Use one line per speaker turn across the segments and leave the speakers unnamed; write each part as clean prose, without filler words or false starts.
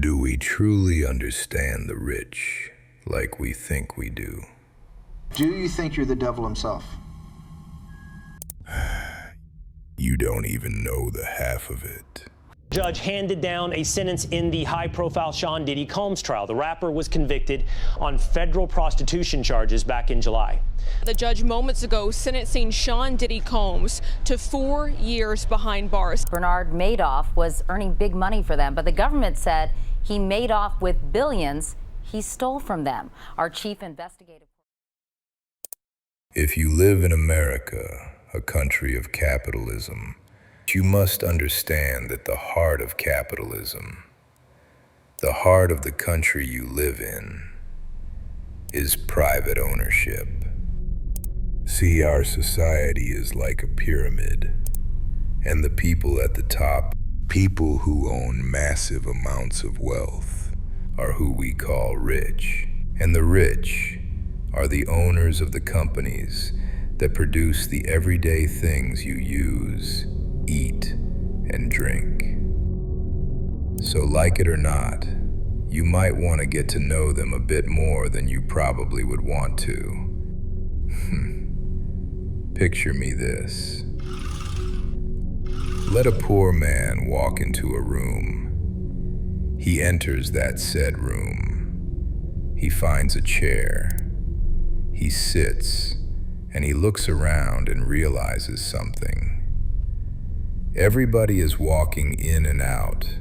Do we truly understand the rich like we think we do?
Do you think you're the devil himself?
You don't even know the half of it.
Judge handed down a sentence in the high-profile Sean Diddy Combs trial. The rapper was convicted on federal prostitution charges back in July.
The judge moments ago sentencing Sean Diddy Combs to 4 years behind bars.
Bernard Madoff was earning big money for them, but the government said he made off with billions he stole from them. Our chief investigative.
If you live in America, a country of capitalism, you must understand that the heart of capitalism, the heart of the country you live in, is private ownership. See, our society is like a pyramid, and the people at the top, people who own massive amounts of wealth, are who we call rich. And the rich are the owners of the companies that produce the everyday things you use, eat, and drink. So like it or not, you might want to get to know them a bit more than you probably would want to. Picture me this. Let a poor man walk into a room. He enters that said room. He finds a chair. He sits, and he looks around and realizes something. Everybody is walking in and out.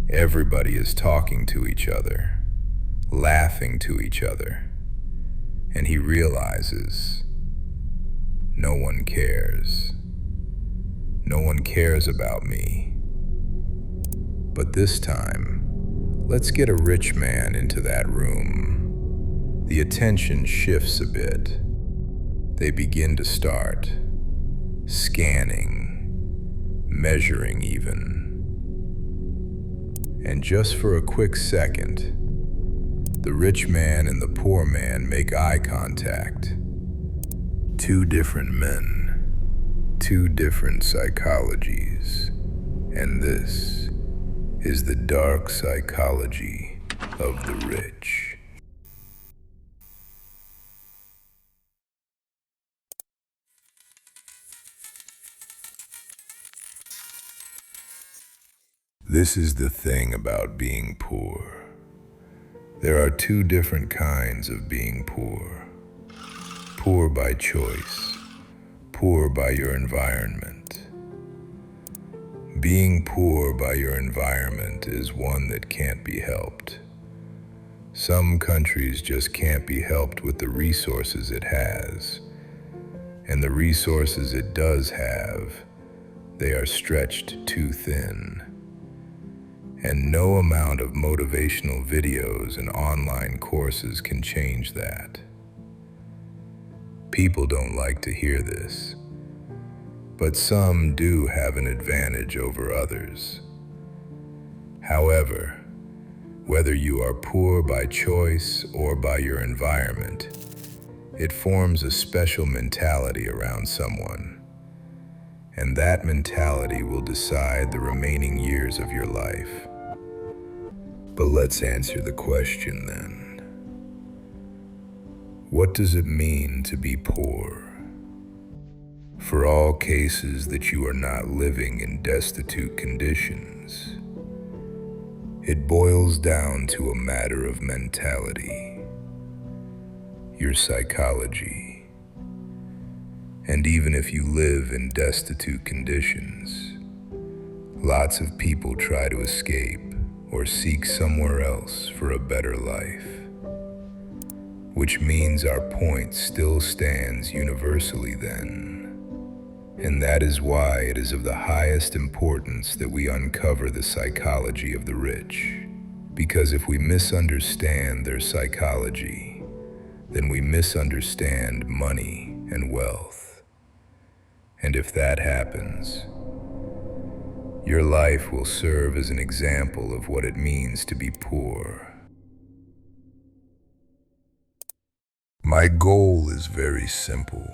Everybody is talking to each other, laughing to each other. And he realizes no one cares. No one cares about me. But this time, let's get a rich man into that room. The attention shifts a bit. They begin to start scanning, measuring even. And just for a quick second, the rich man and the poor man make eye contact. Two different men, two different psychologies, and this is the dark psychology of the rich. This is the thing about being poor. There are two different kinds of being poor. Poor by choice, poor by your environment. Being poor by your environment is one that can't be helped. Some countries just can't be helped with the resources it has. And the resources it does have, they are stretched too thin. And no amount of motivational videos and online courses can change that. People don't like to hear this, but some do have an advantage over others. However, whether you are poor by choice or by your environment, it forms a special mentality around someone, and that mentality will decide the remaining years of your life. But let's answer the question then. What does it mean to be poor? For all cases that you are not living in destitute conditions, it boils down to a matter of mentality, your psychology. And even if you live in destitute conditions, lots of people try to escape or seek somewhere else for a better life. Which means our point still stands universally then. And that is why it is of the highest importance that we uncover the psychology of the rich. Because if we misunderstand their psychology, then we misunderstand money and wealth. And if that happens, your life will serve as an example of what it means to be poor. My goal is very simple.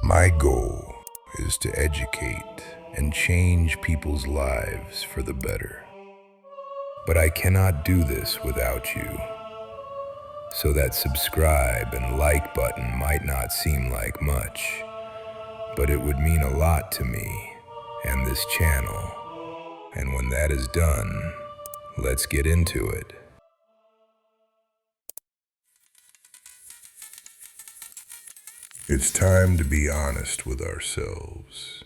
My goal is to educate and change people's lives for the better. But I cannot do this without you. So that subscribe and like button might not seem like much, but it would mean a lot to me and this channel. And when that is done, let's get into it. It's time to be honest with ourselves.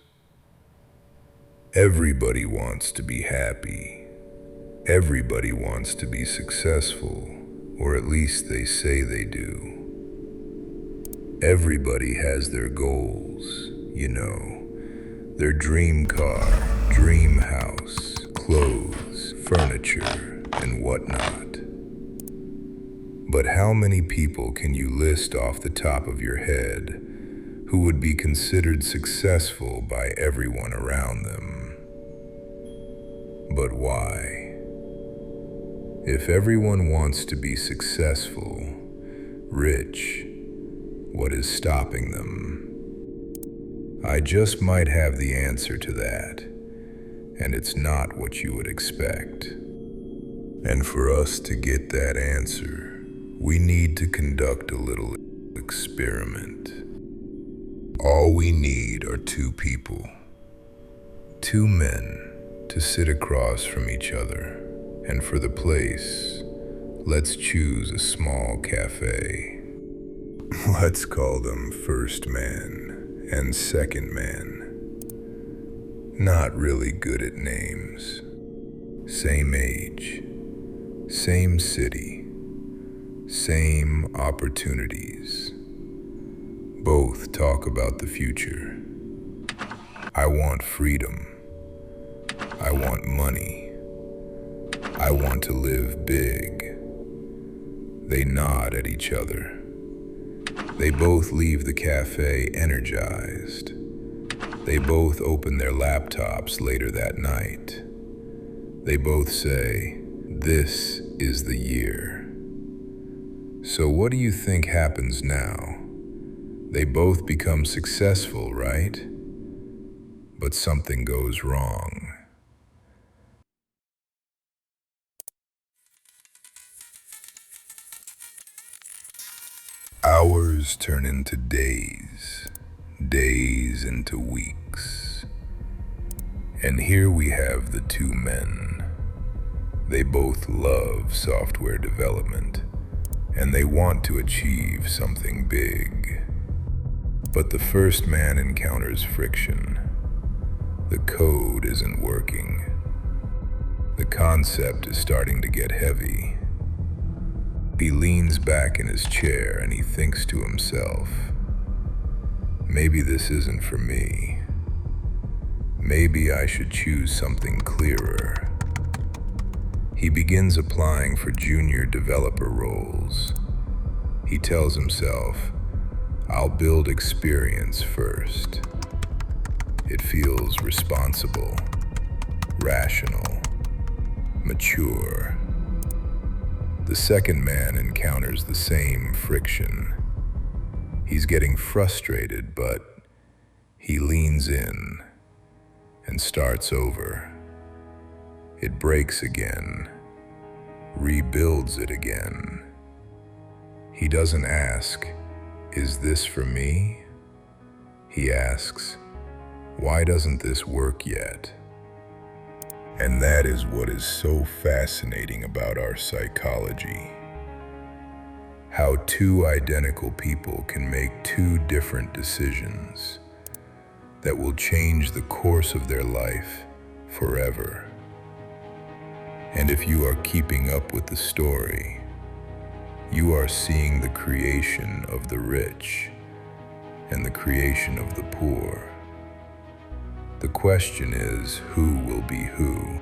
Everybody wants to be happy. Everybody wants to be successful, or at least they say they do. Everybody has their goals, their dream car, dream house, clothes, furniture, and whatnot. But how many people can you list off the top of your head who would be considered successful by everyone around them? But why? If everyone wants to be successful, rich, what is stopping them? I just might have the answer to that, and it's not what you would expect. And for us to get that answer, we need to conduct a little experiment. All we need are two people, two men, to sit across from each other. And for the place, let's choose a small cafe. Let's call them First Man and Second Man. Not really good at names. Same age, same city, same opportunities. Both talk about the future. I want freedom. I want money. I want to live big. They nod at each other. They both leave the cafe energized. They both open their laptops later that night. They both say, "This is the year." So what do you think happens now? They both become successful, right? But something goes wrong. Hours turn into days, days into weeks. And here we have the two men. They both love software development, and they want to achieve something big. But the first man encounters friction. The code isn't working. The concept is starting to get heavy. He leans back in his chair and he thinks to himself, maybe this isn't for me. Maybe I should choose something clearer. He begins applying for junior developer roles. He tells himself, I'll build experience first. It feels responsible, rational, mature. The second man encounters the same friction. He's getting frustrated, but he leans in and starts over. It breaks again, rebuilds it again. He doesn't ask, is this for me? He asks, why doesn't this work yet? And that is what is so fascinating about our psychology. How two identical people can make two different decisions that will change the course of their life forever. And if you are keeping up with the story, you are seeing the creation of the rich and the creation of the poor. The question is, who will be who?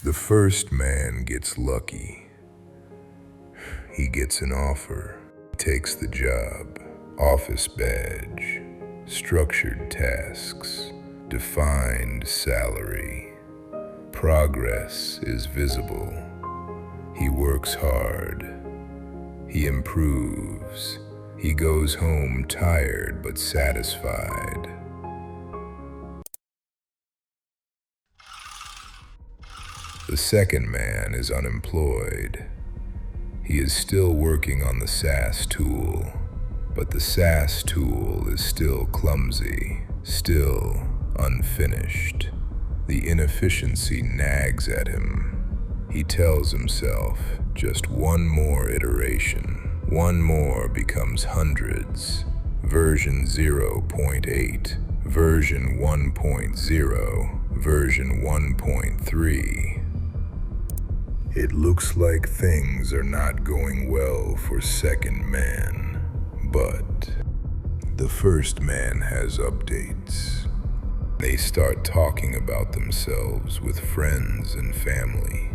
The first man gets lucky. He gets an offer, takes the job, office badge, structured tasks, defined salary. Progress is visible. He works hard. He improves. He goes home tired but satisfied. The second man is unemployed. He is still working on the SAS tool, but the SAS tool is still clumsy, still unfinished. The inefficiency nags at him. He tells himself, just one more iteration. One more becomes hundreds. Version 0.8, version 1.0, version 1.3. It looks like things are not going well for second man, but the first man has updates. They start talking about themselves with friends and family.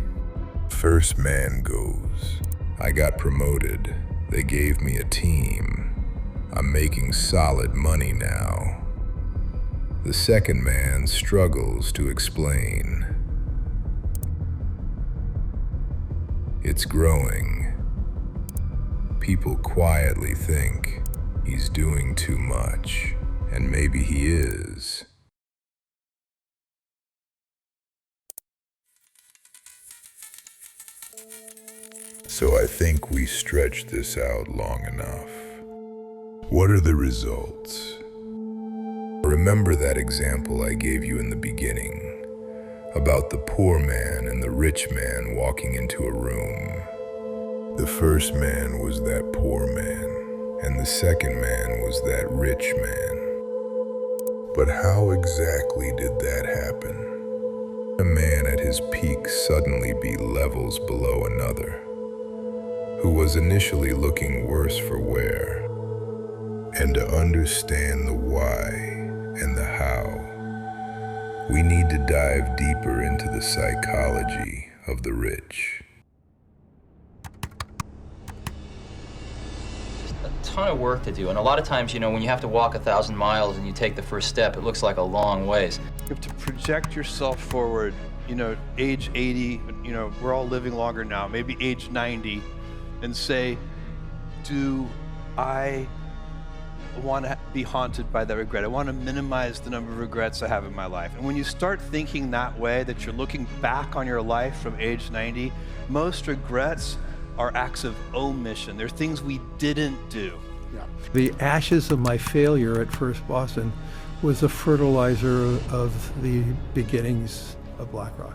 First man goes, I got promoted. They gave me a team. I'm making solid money now. The second man struggles to explain. It's growing. People quietly think he's doing too much, and maybe he is. So I think we stretched this out long enough. What are the results? Remember that example I gave you in the beginning about the poor man and the rich man walking into a room. The first man was that poor man, and the second man was that rich man. But how exactly did that happen? A man at his peak suddenly be levels below another, who was initially looking worse for wear. And to understand the why and the how, we need to dive deeper into the psychology of the rich.
Just a ton of work to do, and a lot of times, when you have to walk 1,000 miles and you take the first step, it looks like a long ways.
You have to project yourself forward, age 80, we're all living longer now, maybe age 90, and say, do I want to be haunted by that regret? I want to minimize the number of regrets I have in my life. And when you start thinking that way, that you're looking back on your life from age 90, most regrets are acts of omission. They're things we didn't do.
Yeah. The ashes of my failure at First Boston was a fertilizer of the beginnings of BlackRock.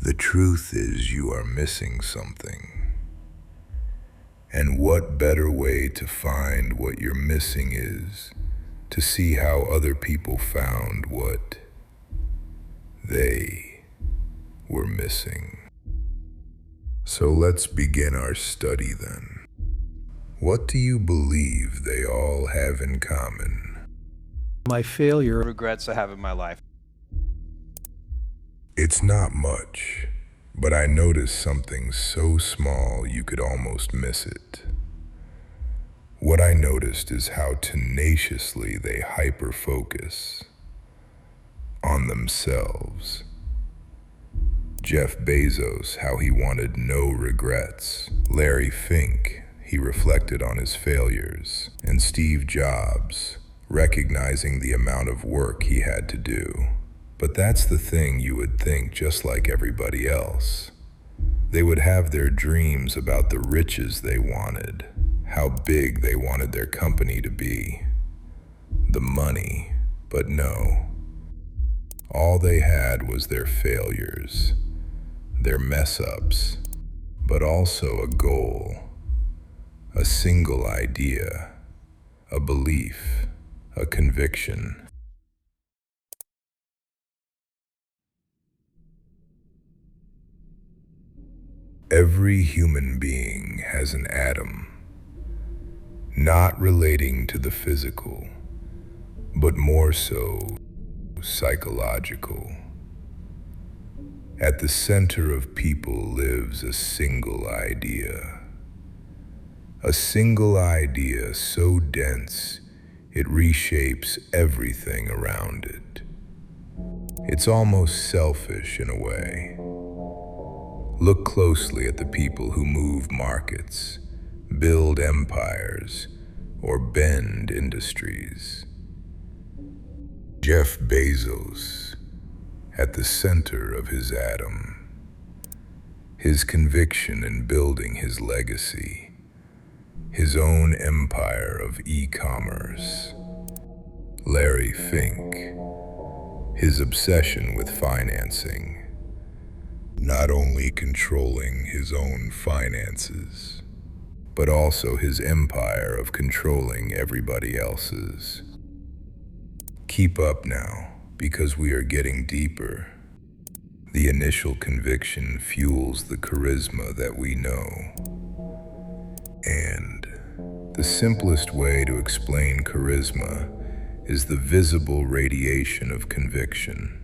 The truth is you are missing something. And what better way to find what you're missing is to see how other people found what they were missing. So let's begin our study then. What do you believe they all have in common?
My failure.
Regrets I have in my life.
It's not much, but I noticed something so small you could almost miss it. What I noticed is how tenaciously they hyper-focus on themselves. Jeff Bezos, how he wanted no regrets. Larry Fink, he reflected on his failures. And Steve Jobs, recognizing the amount of work he had to do. But that's the thing you would think just like everybody else. They would have their dreams about the riches they wanted, how big they wanted their company to be, the money, but no. All they had was their failures, their mess-ups, but also a goal, a single idea, a belief, a conviction. Every human being has an atom, not relating to the physical, but more so psychological. At the center of people lives a single idea so dense it reshapes everything around it. It's almost selfish in a way. Look closely at the people who move markets, build empires, or bend industries. Jeff Bezos, at the center of his atom, his conviction in building his legacy, his own empire of e-commerce. Larry Fink, his obsession with financing, not only controlling his own finances, but also his empire of controlling everybody else's. Keep up now, because we are getting deeper. The initial conviction fuels the charisma that we know. And the simplest way to explain charisma is the visible radiation of conviction.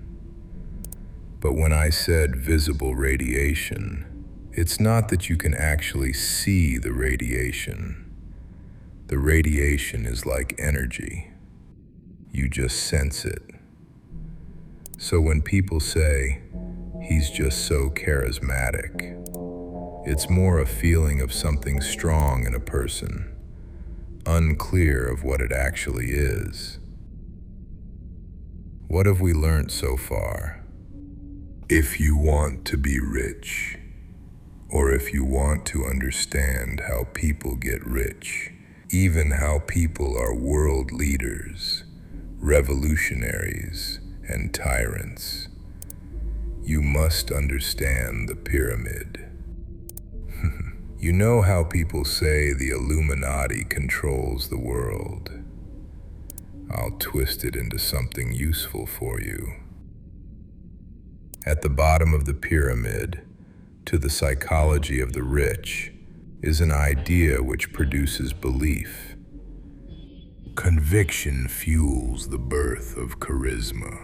But when I said visible radiation, it's not that you can actually see the radiation. The radiation is like energy. You just sense it. So when people say, he's just so charismatic, it's more a feeling of something strong in a person, unclear of what it actually is. What have we learned so far? If you want to be rich, or if you want to understand how people get rich, even how people are world leaders, revolutionaries, and tyrants, you must understand the pyramid. You know how people say the Illuminati controls the world. I'll twist it into something useful for you. At the bottom of the pyramid, to the psychology of the rich, is an idea which produces belief. Conviction fuels the birth of charisma.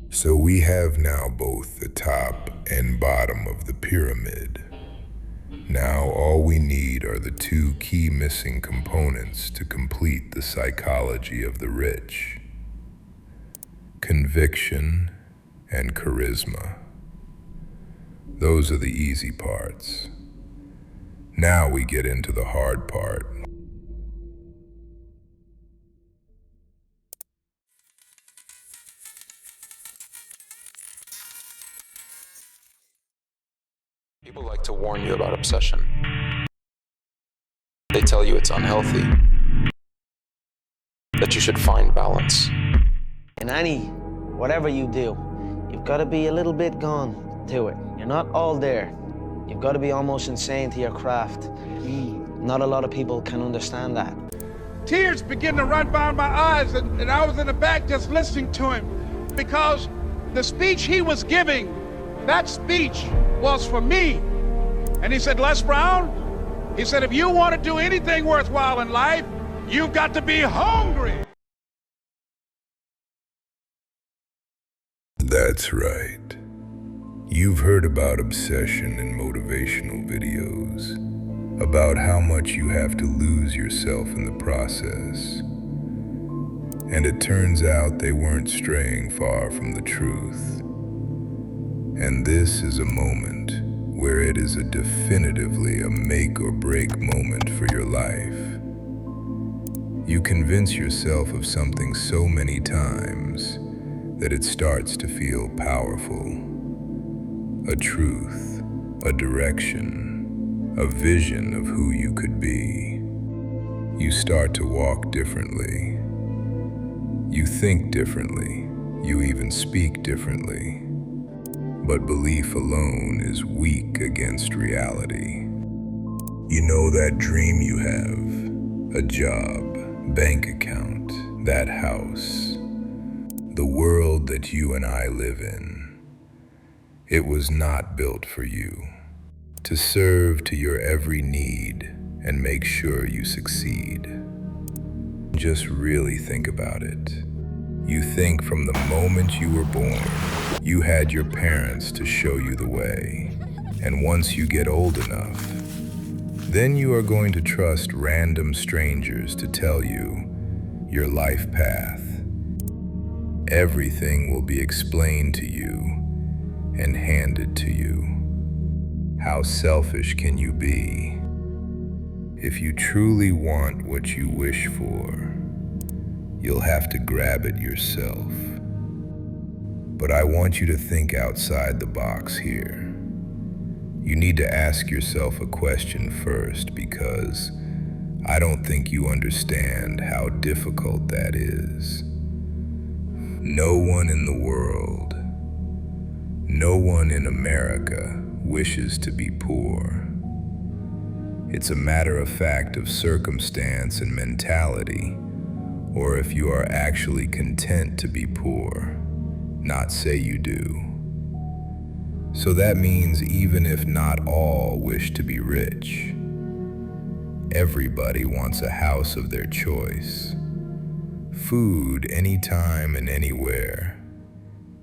So we have now both the top and bottom of the pyramid. Now all we need are the two key missing components to complete the psychology of the rich: conviction and charisma. Those are the easy parts. Now we get into the hard part.
People like to warn you about obsession. They tell you it's unhealthy, that you should find balance.
In whatever you do, you've got to be a little bit gone to it. You're not all there. You've got to be almost insane to your craft. Not a lot of people can understand that.
Tears begin to run down my eyes, and I was in the back just listening to him, because the speech he was giving, that speech was for me. And he said, Les Brown, he said, if you want to do anything worthwhile in life, you've got to be hungry.
That's right. You've heard about obsession in motivational videos, about how much you have to lose yourself in the process. And it turns out they weren't straying far from the truth. And this is a moment where it is definitively a make or break moment for your life. You convince yourself of something so many times that it starts to feel powerful. A truth, a direction, a vision of who you could be. You start to walk differently. You think differently. You even speak differently. But belief alone is weak against reality. You know that dream you have, a job, bank account, that house, the world that you and I live in. It was not built for you, to serve to your every need and make sure you succeed. Just really think about it. You think from the moment you were born, you had your parents to show you the way. And once you get old enough, then you are going to trust random strangers to tell you your life path. Everything will be explained to you and handed to you. How selfish can you be? If you truly want what you wish for, you'll have to grab it yourself. But I want you to think outside the box here. You need to ask yourself a question first, because I don't think you understand how difficult that is. No one in the world, no one in America wishes to be poor. It's a matter of fact of circumstance and mentality, or if you are actually content to be poor, not say you do. So that means even if not all wish to be rich, everybody wants a house of their choice, food anytime and anywhere,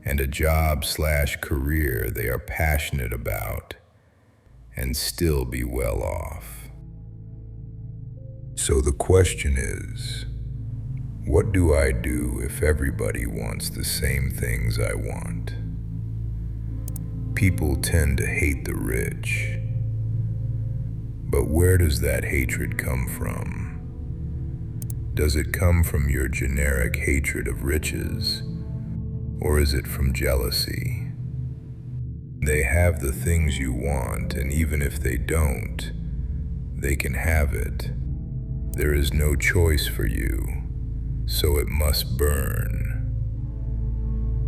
and a job/career they are passionate about, and still be well off. So the question is, what do I do if everybody wants the same things I want? People tend to hate the rich. But where does that hatred come from? Does it come from your generic hatred of riches, or is it from jealousy? They have the things you want, and even if they don't, they can have it. There is no choice for you, so it must burn.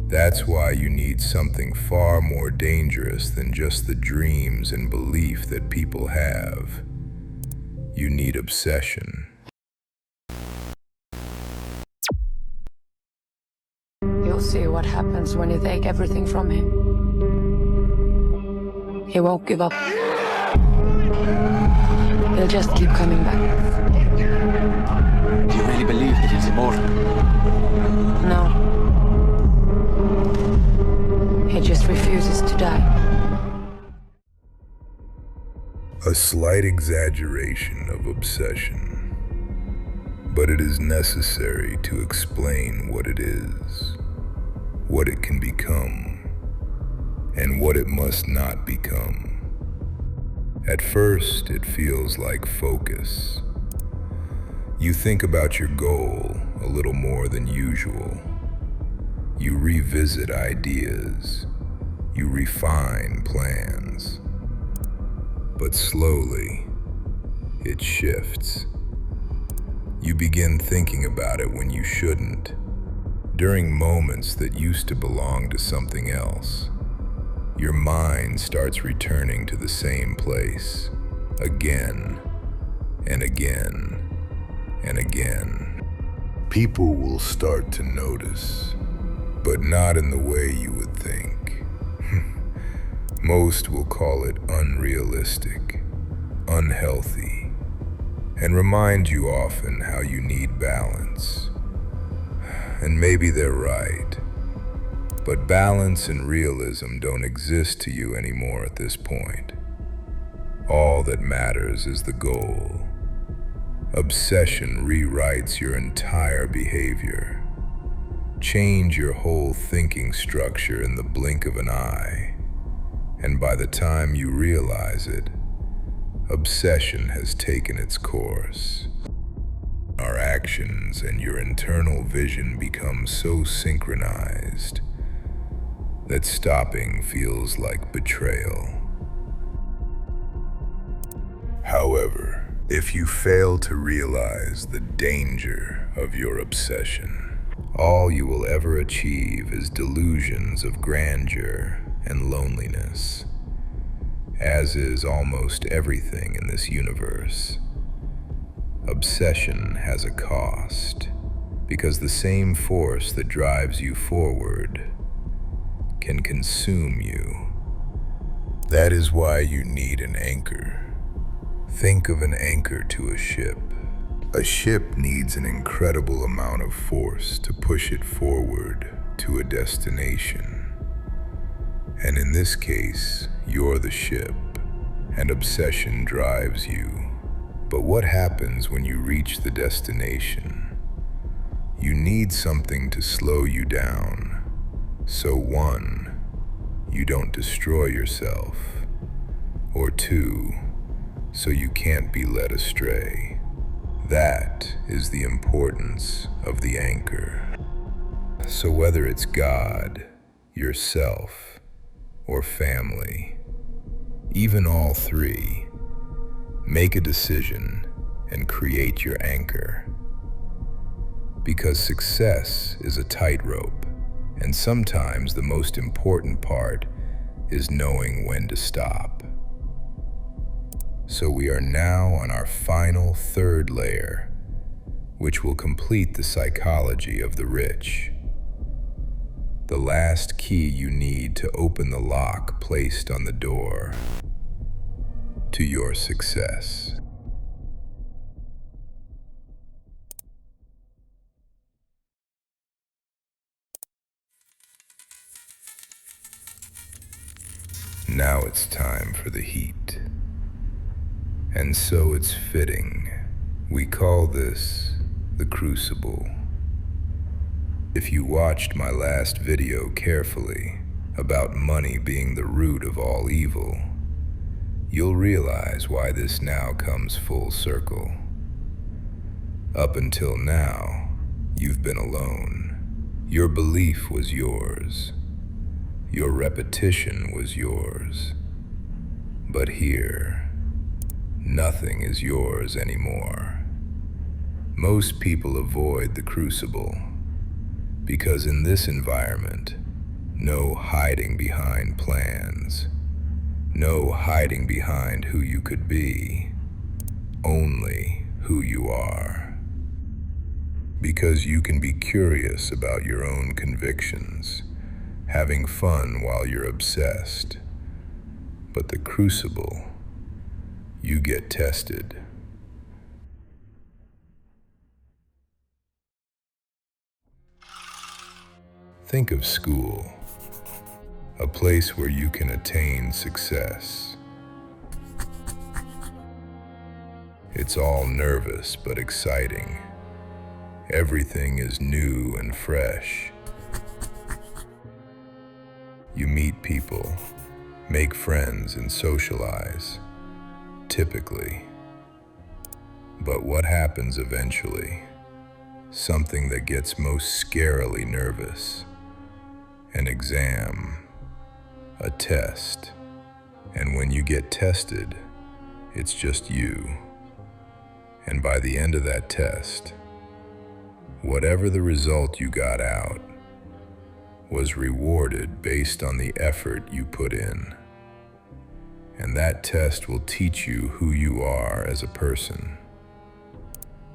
That's why you need something far more dangerous than just the dreams and belief that people have. You need obsession.
You'll see what happens when you take everything from him. He won't give up. He'll just keep coming back.
Do you really believe that he's immortal?
No. He just refuses to die.
A slight exaggeration of obsession, but it is necessary to explain what it is, what it can become, and what it must not become. At first, it feels like focus. You think about your goal a little more than usual. You revisit ideas. You refine plans. But slowly, it shifts. You begin thinking about it when you shouldn't, during moments that used to belong to something else. Your mind starts returning to the same place, again and again and again. People will start to notice, but not in the way you would think. Most will call it unrealistic, unhealthy, and remind you often how you need balance. And maybe they're right, but balance and realism don't exist to you anymore at this point. All that matters is the goal. Obsession rewrites your entire behavior. Change your whole thinking structure in the blink of an eye. And by the time you realize it, obsession has taken its course. Our actions and your internal vision become so synchronized that stopping feels like betrayal. However, if you fail to realize the danger of your obsession, all you will ever achieve is delusions of grandeur and loneliness, as is almost everything in this universe. Obsession has a cost, because the same force that drives you forward can consume you. That is why you need an anchor. Think of an anchor to a ship. A ship needs an incredible amount of force to push it forward to a destination. And in this case, you're the ship, and obsession drives you. But what happens when you reach the destination? You need something to slow you down. So one, you don't destroy yourself. or two, so you can't be led astray. That is the importance of the anchor. So whether it's God, yourself, or family, even all three, make a decision and create your anchor. Because success is a tightrope, and sometimes the most important part is knowing when to stop. So we are now on our final third layer, which will complete the psychology of the rich. The last key you need to open the lock placed on the door to your success. Now it's time for the heat. And so it's fitting. We call this the crucible. If you watched my last video carefully about money being the root of all evil, you'll realize why this now comes full circle. Up until now, you've been alone. Your belief was yours. Your repetition was yours. But here, nothing is yours anymore. Most people avoid the crucible because in this environment, no hiding behind plans, no hiding behind who you could be, only who you are. Because you can be curious about your own convictions, having fun while you're obsessed. But the crucible, you get tested. Think of school, a place where you can attain success. It's all nervous but exciting. Everything is new and fresh. You meet people, make friends, and socialize, typically. But what happens eventually? Something that gets most scarily nervous. An exam, a test. And when you get tested, it's just you. And by the end of that test, whatever the result you got out was rewarded based on the effort you put in. And that test will teach you who you are as a person.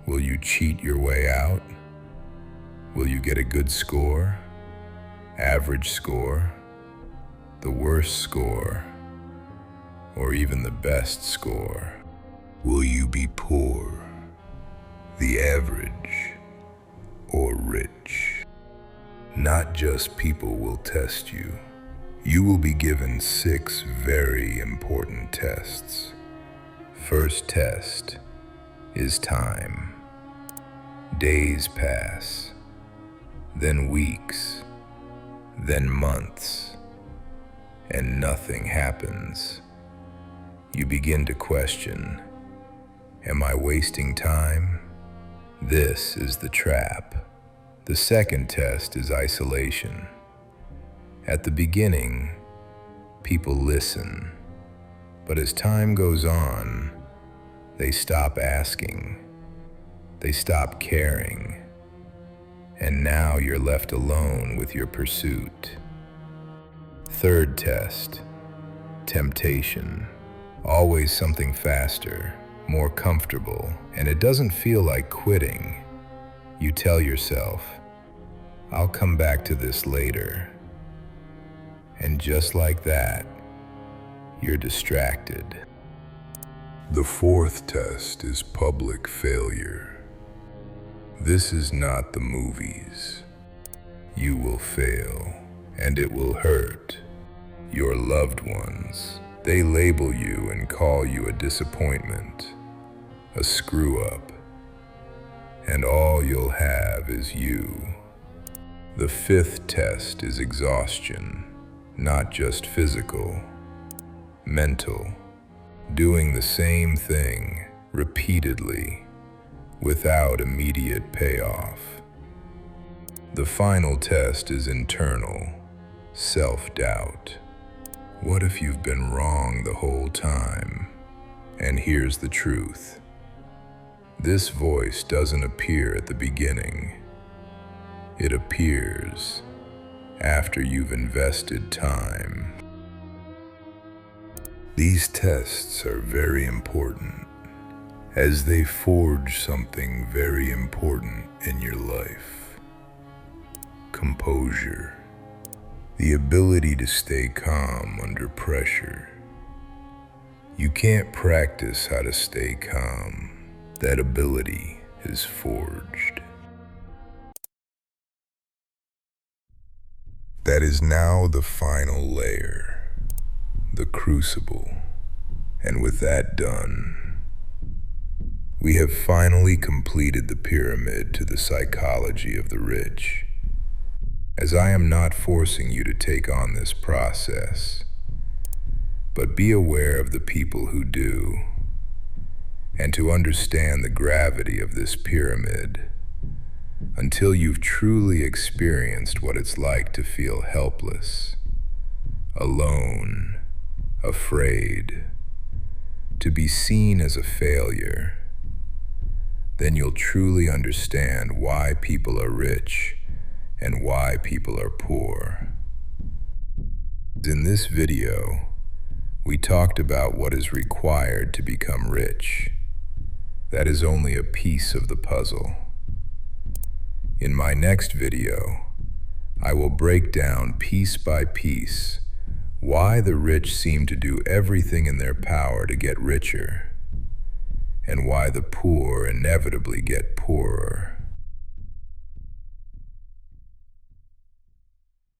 Will you cheat your way out? Will you get a good score? Average score? The worst score? Or even the best score? Will you be poor, the average, or rich? Not just people will test you. You will be given 6 very important tests. First test is time. Days pass, then weeks, then months, and nothing happens. You begin to question, am I wasting time? This is the trap. The second test is isolation. At the beginning, people listen, but as time goes on, they stop asking, they stop caring, and now you're left alone with your pursuit. Third test, temptation. Always something faster, more comfortable, and it doesn't feel like quitting. You tell yourself, I'll come back to this later. And just like that, you're distracted. The fourth test is public failure. This is not the movies. You will fail, and it will hurt. Your loved ones, they label you and call you a disappointment, a screw-up, and all you'll have is you. The fifth test is exhaustion, not just physical, mental, doing the same thing repeatedly without immediate payoff. The final test is internal, self-doubt. What if you've been wrong the whole time? And here's the truth. This voice doesn't appear at the beginning. It appears after you've invested time. These tests are very important, as they forge something very important in your life. Composure. The ability to stay calm under pressure. You can't practice how to stay calm. That ability is forged. That is now the final layer, the crucible. And with that done, we have finally completed the pyramid to the psychology of the rich. As I am not forcing you to take on this process, but be aware of the people who do, and to understand the gravity of this pyramid until you've truly experienced what it's like to feel helpless, alone, afraid, to be seen as a failure. Then you'll truly understand why people are rich and why people are poor. In this video, we talked about what is required to become rich. That is only a piece of the puzzle. In my next video, I will break down piece by piece why the rich seem to do everything in their power to get richer, and why the poor inevitably get poorer.